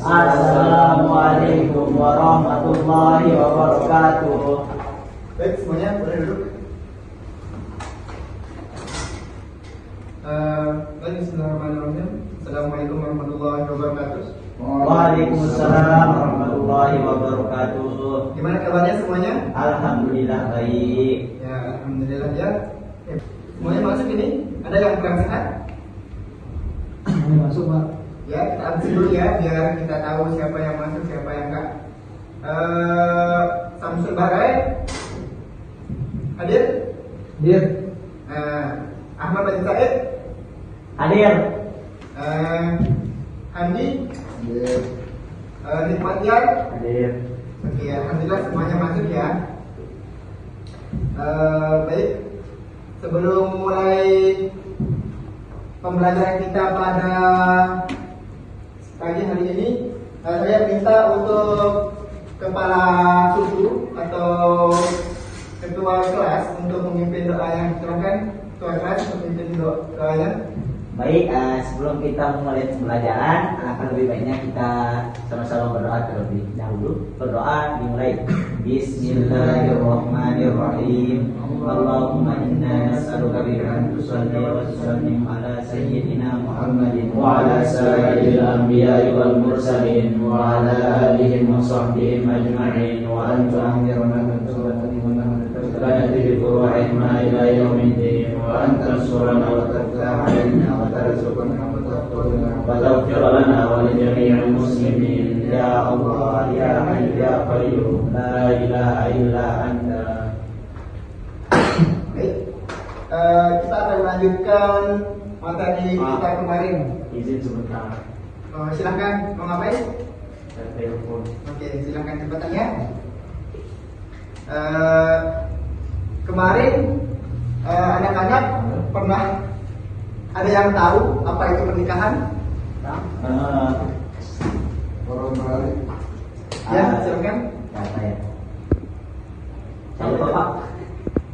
Assalamualaikum warahmatullahi wabarakatuh. Baik, semuanya boleh duduk. Baik, bismillahirrahmanirrahim. Assalamualaikum warahmatullahi wabarakatuh. Waalaikumsalam warahmatullahi wabarakatuh. Gimana kabarnya semuanya? Alhamdulillah baik. Ya, alhamdulillah ya. Semuanya masuk ini? Ada yang kurang sehat? Masuk Pak. Ya, kita absen dulu ya, biar kita tahu siapa yang masuk, siapa yang enggak. Samsul Barai hadir? Dir. Ahmad bin Said Hadir. Handi Nikmatian. Hadir. Oke, alhamdulillah semuanya masuk ya. Baik, sebelum mulai pembelajaran kita pada pagi hari ini, saya minta untuk kepala suku atau ketua kelas untuk memimpin doanya. Silakan ketua kelas untuk memimpin doanya. Baik, sebelum kita memulai pembelajaran, akan lebih baiknya kita sama-sama berdoa terlebih dahulu. Berdoa dimulai. Bismillahirrahmanirrahim. Allahumma inna nas'aluka an tusalli wa tusallim ala sayyidina Muhammadin wa ala sayyidil anbiya'i wal mursalin wa ala alihi wa sahbihi ajma'in wa an tu'amirna bi bi furu'ihna ila yaumiddin wa an tansurana wa taftah 'alaina wa tarzuqna wa taghfir lana wa li jami'il muslimin ya Allah ya Hayy ya Qayyum la ilaha illa anta. Baik, kita akan melanjutkan materi kita kemarin. Izin sebentar. Silakan, mau ngapain? Telepon. Oke, silakan cepatannya. Kemarin anak-anak pernah ada yang tahu apa itu pernikahan? Ya, silakan. Saya. Saya Bapak.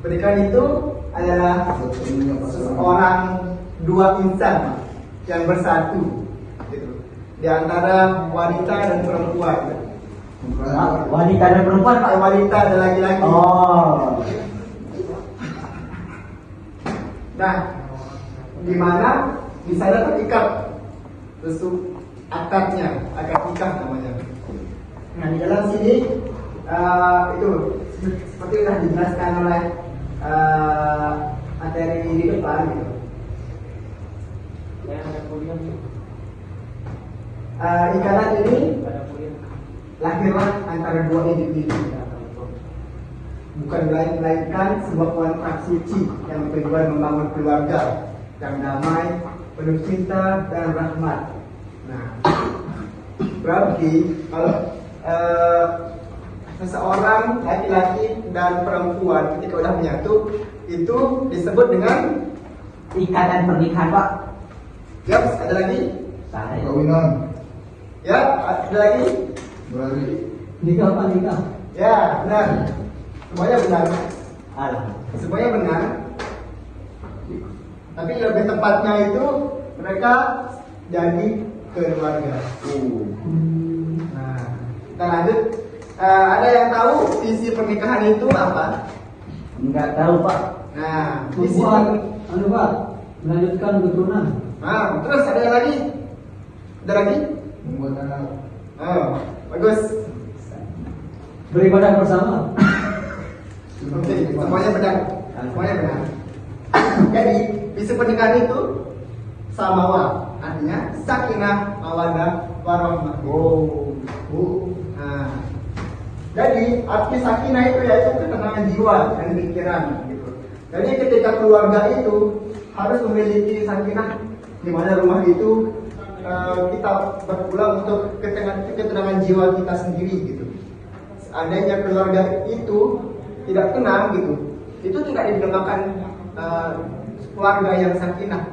Pernikahan itu adalah seorang dua insan yang bersatu, gitu. Di antara wanita dan perempuan. Wanita dan perempuan Pak. Wanita dan laki-laki. Oh. Nah, di mana di sana terikat akadnya, akad nikah namanya. Nah, di dalam sini itu seperti yang sudah dijelaskan oleh materi di depan gitu. Ikatan ini lahirlah antara dua individu, bukan melainkan sebuah kontrak suci yang bertujuan membangun keluarga yang damai, penuh cinta dan rahmat. Nah, berarti kalau seseorang laki-laki dan perempuan ketika sudah menyatu itu disebut dengan Ikatan pernikahan Pak. ya. Ada lagi? Saya. Kawinan. Ya, ada lagi? Berarti nikah Pak, nikah. Ya, benar. Semuanya benar. Alhamdulillah. Semuanya benar. Tapi lebih tepatnya itu mereka jadi keluarga. Nah, kita lanjut. Ada yang tahu visi pernikahan itu apa? Enggak tahu Pak. Nah, visi. Membuat Pak, melanjutkan keturunan. Nah, terus ada yang lagi? Ada lagi? Membuat anak. Bagus. Beribadah bersama. Oke, semuanya benar. Semuanya benar. Jadi, visi pernikahan itu samawa, artinya sakinah, mawaddah, warahmah. Nah, jadi arti sakinah itu yaitu ketenangan jiwa dan pikiran gitu. Jadi ketika keluarga itu harus memiliki sakinah, di mana rumah itu kita berpulang untuk ketenangan jiwa kita sendiri gitu. Seandainya keluarga itu tidak tenang gitu, itu tidak dinamakan keluarga yang sakinah.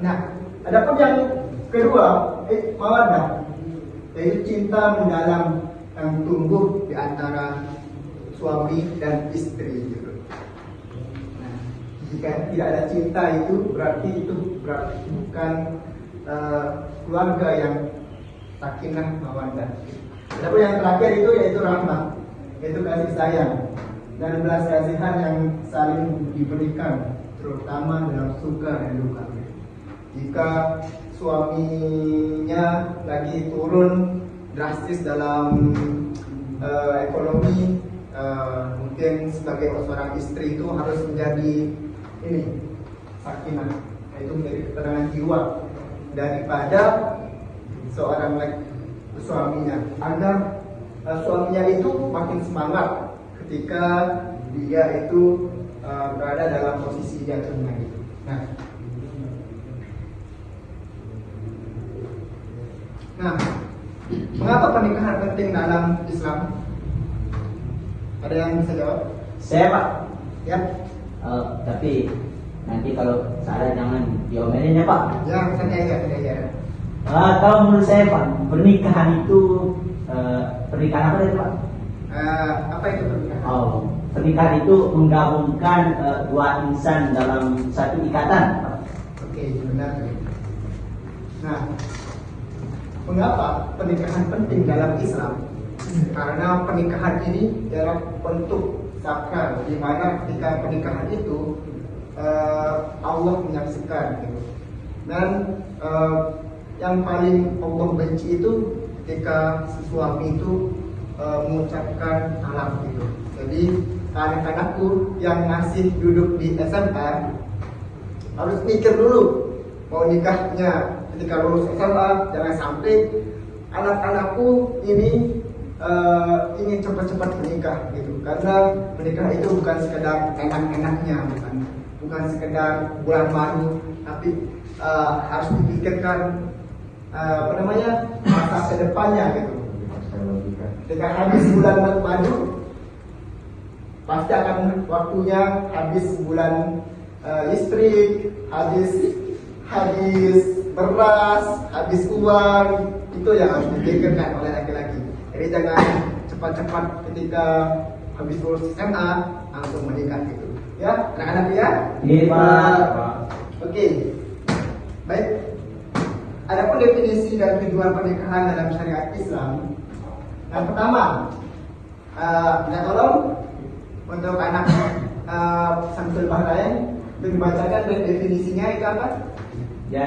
Nah, adapun yang kedua, mawaddah, yaitu cinta mendalam yang tumbuh di antara suami dan istri gitu. Nah, jika tidak ada cinta itu berarti bukan keluarga yang sakinah mawaddah. Adapun yang terakhir itu yaitu rahmah, yaitu kasih sayang dan belas kasihan yang saling diberikan, terutama dalam suka dan duka. Jika suaminya lagi turun drastis dalam ekonomi, mungkin sebagai seorang istri itu harus menjadi ini sakinah, yaitu menjadi ketenangan jiwa daripada seorang suaminya, agar suaminya itu makin semangat ketika dia itu berada dalam posisi jatuhnya gitu. Nah, mengapa pernikahan penting dalam Islam? Ada yang bisa jawab? Saya Pak. Ya. Tapi nanti kalau saya jangan diomelin ya Pak. Ya, santai aja. Kalau menurut saya Pak, pernikahan itu pernikahan apa itu Pak? Apa itu pernikahan? Pernikahan itu menggabungkan dua insan dalam satu ikatan Pak. Oke, benar. Nah, mengapa pernikahan penting dalam Islam? Karena pernikahan ini adalah bentuk sakral, di mana ketika pernikahan itu Allah menyaksikan gitu. Dan yang paling Allah benci itu ketika si suami itu mengucapkan talak gitu. Jadi anak-anakku yang masih duduk di SMA harus mikir dulu mau nikahnya. Ketika lulus SMA, jangan sampai anak-anakku ini ingin cepat-cepat menikah gitu. Karena menikah itu bukan sekedar enak-enaknya, bukan sekedar bulan madu, tapi harus dipikirkan masa kedepannya gitu. Ketika habis bulan madu, pasti akan waktunya habis bulan listrik, habis beras, habis uang. Itu yang harus dipikirkan oleh laki-laki. Jadi jangan cepat-cepat ketika habis lulus SMA langsung menikah gitu. Ya, anak-anak ya? Iya Pak. Oke. Baik. Adapun definisi dan tujuan pernikahan dalam syariat Islam. Yang pertama, minta tolong untuk anak Samsul Bahrain dibacakan definisinya itu apa? Ya,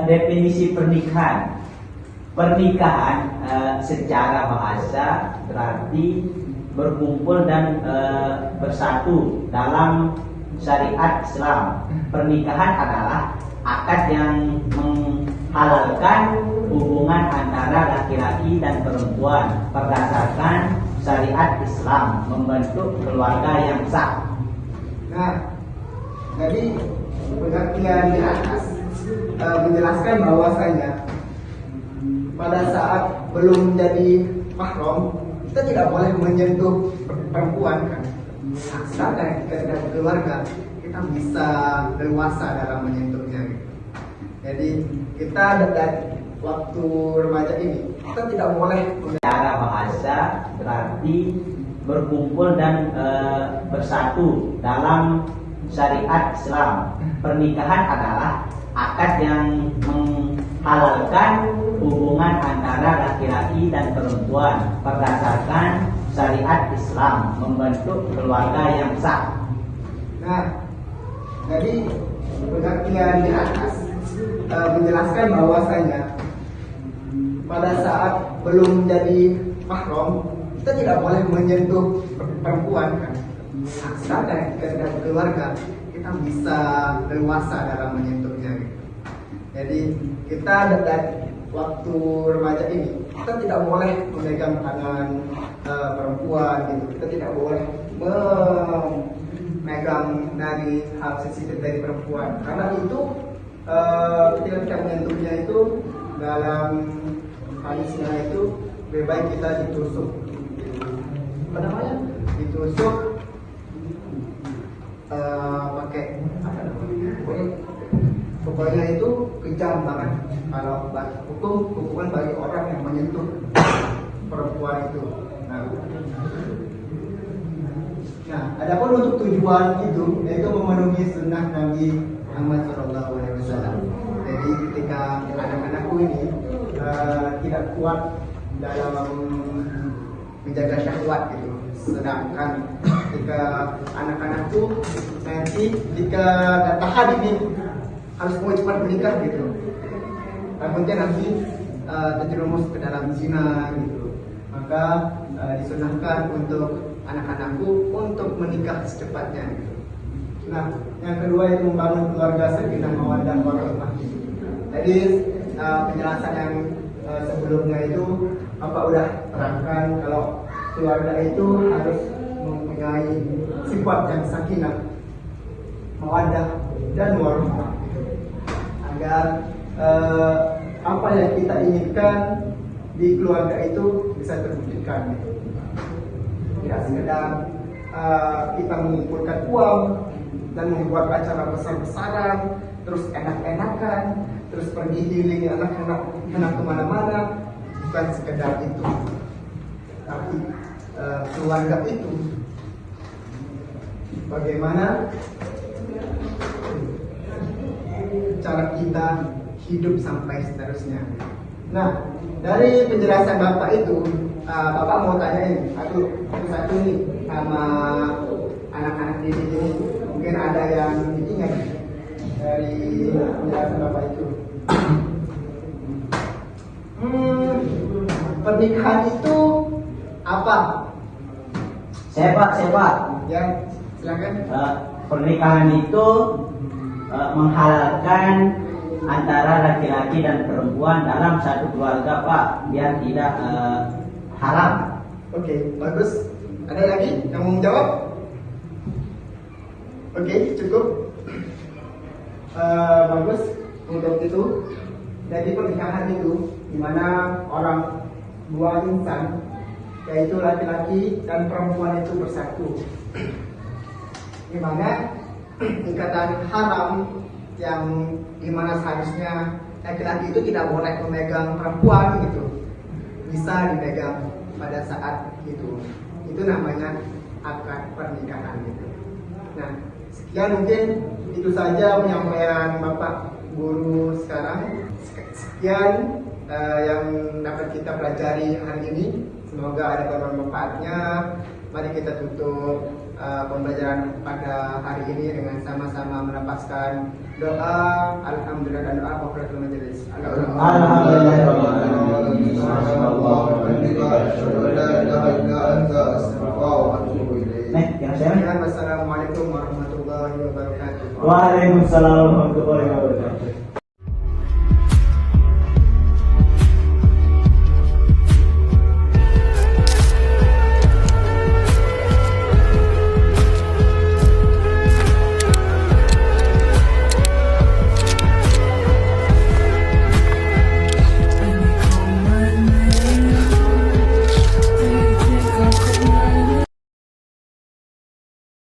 definisi pernikahan. Pernikahan secara bahasa berarti berkumpul dan bersatu dalam syariat Islam. Pernikahan adalah akad yang menghalalkan hubungan antara laki-laki dan perempuan berdasarkan syariat Islam, membentuk keluarga yang sah. Nah, jadi pengertian di atas menjelaskan bahwasanya pada saat belum menjadi mahram kita tidak boleh menyentuh perempuan kan. Nah, sedangkan ketika sudah berkeluarga kita bisa leluasa dalam menyentuhnya gitu. Jadi kita dari waktu remaja ini kita tidak boleh Secara bahasa berarti berkumpul dan bersatu dalam syariat Islam. Pernikahan adalah akad yang menghalalkan hubungan antara laki-laki dan perempuan berdasarkan syariat Islam, membentuk keluarga yang sah. Nah, jadi pengertian di atas menjelaskan bahwasanya pada saat belum menjadi mahram kita tidak boleh menyentuh perempuan kan. Nah, sedangkan ketika sudah berkeluarga kita bisa leluasa dalam menyentuhnya gitu. Jadi kita dari waktu remaja ini kita tidak boleh memegang tangan perempuan gitu. Kita tidak boleh memegang dari hal sensitif dari perempuan karena itu ketika kita menyentuhnya itu dalam hadisnya itu lebih baik kita ditusuk ditusuk pakai apa namanya pokoknya itu kejam banget kalau hukuman bagi orang yang menyentuh perempuan itu. Nah, adapun untuk tujuan itu yaitu memenuhi sunnah Nabi Muhammad SAW. Jadi ketika anak-anakku ini tidak kuat dalam menjaga syahwat gitu. Sedangkan jika anak-anak tuh nanti jika nggak tahan ini harus mau cepat menikah gitu, takutnya nanti terjerumus ke dalam zina gitu. Maka disunahkan untuk anak-anakku untuk menikah secepatnya gitu. Nah, yang kedua itu membangun keluarga sakinah mawaddah warahmah. Jadi penjelasan yang sebelumnya itu Bapak udah terangkan kalau keluarga itu harus mempunyai sifat yang sakinah, mawaddah dan warahmah agar apa yang kita inginkan di keluarga itu bisa terwujudkan. Tidak sekedar kita mengumpulkan uang dan membuat acara besar-besaran, terus enak-enakan, terus pergi healing anak-anak kemana-mana, bukan sekedar itu. Tapi keluarga itu bagaimana cara kita hidup sampai seterusnya. Nah, dari penjelasan Bapak itu, Bapak mau tanyain satu-satu nih sama anak-anak di sini. Mungkin ada yang diingat dari penjelasan Bapak itu. Pernikahan itu apa? Saya Pak. Ya, silakan. Pernikahan itu menghalalkan antara laki-laki dan perempuan dalam satu keluarga Pak, biar tidak haram. Oke, bagus. Ada lagi yang mau menjawab? Oke, cukup. Bagus untuk itu. Jadi pernikahan itu dimana orang dua insan, yaitu laki-laki dan perempuan itu bersatu. Dimana ikatan haram yang dimana seharusnya laki-laki itu tidak boleh memegang perempuan gitu, bisa dipegang pada saat itu namanya akad pernikahan gitu. Nah, sekian mungkin itu saja penyampaian Bapak Guru sekarang. Sekian yang dapat kita pelajari hari ini. Semoga ada bermanfaatnya. Mari kita tutup pembelajaran pada hari ini dengan sama-sama melapaskan doa alhamdulillah dan doa kafaratul majelis. Wassalamualaikum warahmatullahi wabarakatuh. Waalaikumsalam warahmatullahi wabarakatuh.